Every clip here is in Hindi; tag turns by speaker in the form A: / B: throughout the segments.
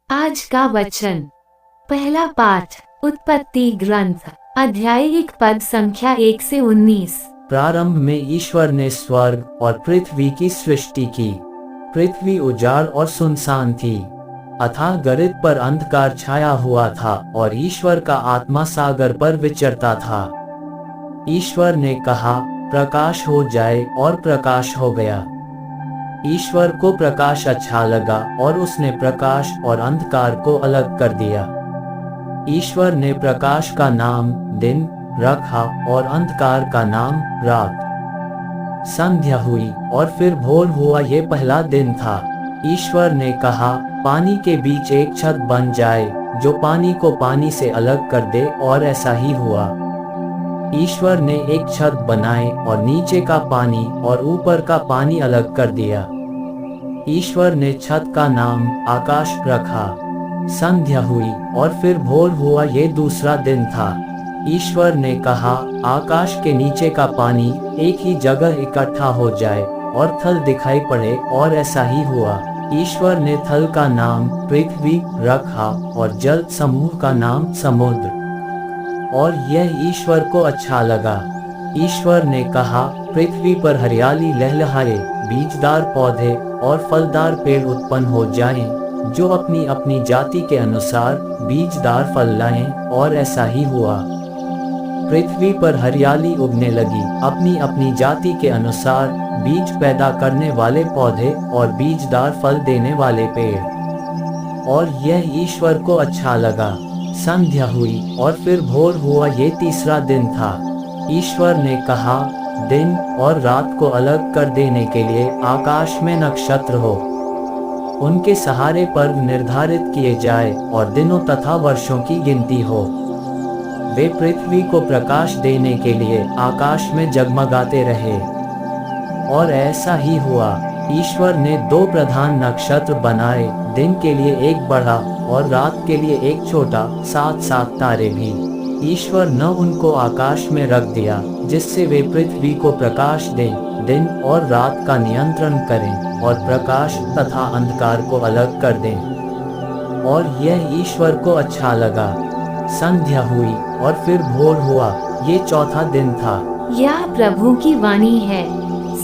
A: आज का वचन। पहला पाठ उत्पत्ति ग्रंथ अध्याय 1 पद संख्या 1 से 19।
B: प्रारंभ में ईश्वर ने स्वर्ग और पृथ्वी की सृष्टि की। पृथ्वी उजाड़ और सुनसान थी, अथाह गरीब पर अंधकार छाया हुआ था और ईश्वर का आत्मा सागर पर विचरता था। ईश्वर ने कहा, प्रकाश हो जाए, और प्रकाश हो गया। ईश्वर को प्रकाश अच्छा लगा और उसने प्रकाश और अंधकार को अलग कर दिया। ईश्वर ने प्रकाश का नाम दिन रखा और अंधकार का नाम रात। संध्या हुई और फिर भोर हुआ, ये पहला दिन था। ईश्वर ने कहा, पानी के बीच एक छत बन जाए जो पानी को पानी से अलग कर दे, और ऐसा ही हुआ। ईश्वर ने एक छत बनाई और नीचे का पानी और ऊपर का पानी अलग कर दिया। ईश्वर ने छत का नाम आकाश रखा। संध्या हुई और फिर भोर हुआ, ये दूसरा दिन था। ईश्वर ने कहा, आकाश के नीचे का पानी एक ही जगह इकट्ठा हो जाए और थल दिखाई पड़े, और ऐसा ही हुआ। ईश्वर ने थल का नाम पृथ्वी रखा और जल समूह का नाम समुद्र, और यह ईश्वर को अच्छा लगा। ईश्वर ने कहा, पृथ्वी पर हरियाली लहलहाए, बीजदार पौधे और फलदार पेड़ उत्पन्न हो जाएं, जो अपनी अपनी जाति के अनुसार बीजदार फल लाएं, और ऐसा ही हुआ। पृथ्वी पर हरियाली उगने लगी, अपनी अपनी जाति के अनुसार बीज पैदा करने वाले पौधे और बीजदार फल देने वाले पेड़, और यह ईश्वर को अच्छा लगा। संध्या हुई और फिर भोर हुआ, ये तीसरा दिन था। ईश्वर ने कहा, दिन और रात को अलग कर देने के लिए आकाश में नक्षत्र हो, उनके सहारे पर्व निर्धारित किए जाए और दिनों तथा वर्षों की गिनती हो। वे पृथ्वी को प्रकाश देने के लिए आकाश में जगमगाते रहे, और ऐसा ही हुआ। ईश्वर ने 2 प्रधान नक्षत्र बनाए, दिन के लिए एक बड़ा और रात के लिए एक छोटा, 7-7 तारे भी। ईश्वर ने उनको आकाश में रख दिया, जिससे वे पृथ्वी को प्रकाश दें, दिन और रात का नियंत्रण करें, और प्रकाश तथा अंधकार को अलग कर दें। और यह ईश्वर को अच्छा लगा। संध्या हुई और फिर भोर हुआ, ये चौथा दिन था।
A: यह प्रभु की वाणी है।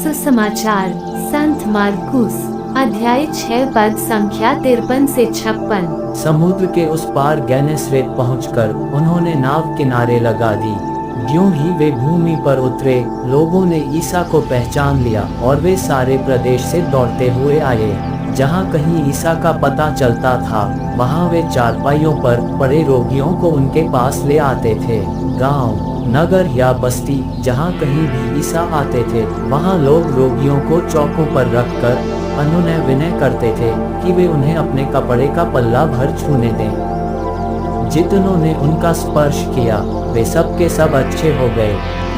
A: सुसमाचार संत मार्कुस अध्याय 6 पद संख्या 53 से 56।
B: समुद्र के उस पार गेनेसरेत पहुंचकर उन्होंने नाव किनारे लगा दी। यूं ही वे भूमि पर उतरे। लोगों ने ईसा को पहचान लिया और वे सारे प्रदेश से दौड़ते हुए आए। जहां कहीं ईसा का पता चलता था, वहां वे चारपाइयों पर पड़े रोगियों को उनके पास ले आते थे। गांव, नगर या बस्ती, जहां कहीं भी ईसा आते थे, वहां लोग रोगियों को चौकों पर रखकर अनुनय विनय करते थे कि वे उन्हें अपने कपड़े का पल्ला भर छूने दें। जितनों ने उनका स्पर्श किया, वे सब के सब अच्छे हो गए।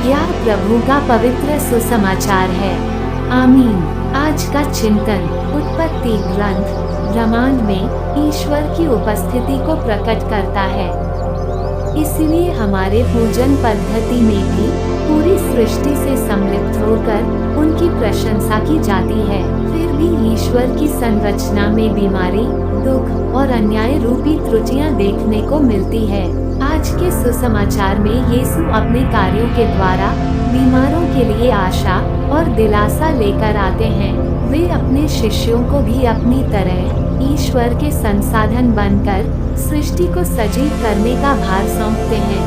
A: यह प्रभु का पवित्र सुसमाचार है। आमीन। आज का चिंतन उत्पत्ति ग्रंथ ब्रह्मांड में ईश्वर की उपस्थिति को प्रकट करता है। इसलिए हमारे पूजन पद्धति में भी पूरी सृष्टि से सम्मिलित होकर उनकी प्रशंसा की जाती है। फिर भी ईश्वर की संरचना में बीमारी, दुख और अन्याय रूपी त्रुटियां देखने को मिलती है। आज के सुसमाचार में यीशु अपने कार्यों के द्वारा बीमारों के लिए आशा और दिलासा लेकर आते हैं। वे अपने शिष्यों को भी अपनी तरह ईश्वर के संसाधन बनकर सृष्टि को सजीव करने का भार सौंपते हैं।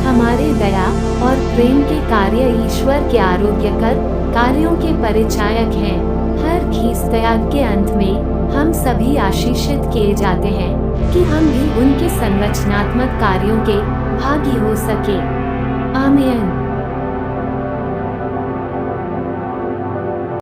A: हमारे दया और प्रेम के कार्य ईश्वर के आरोग्यकर कार्यों के परिचायक हैं। हर ख्रीस्तयाग के अंत में हम सभी आशीषित किए जाते हैं कि हम भी उनके संरचनात्मक कार्यों के भागी हो सके। आमीन।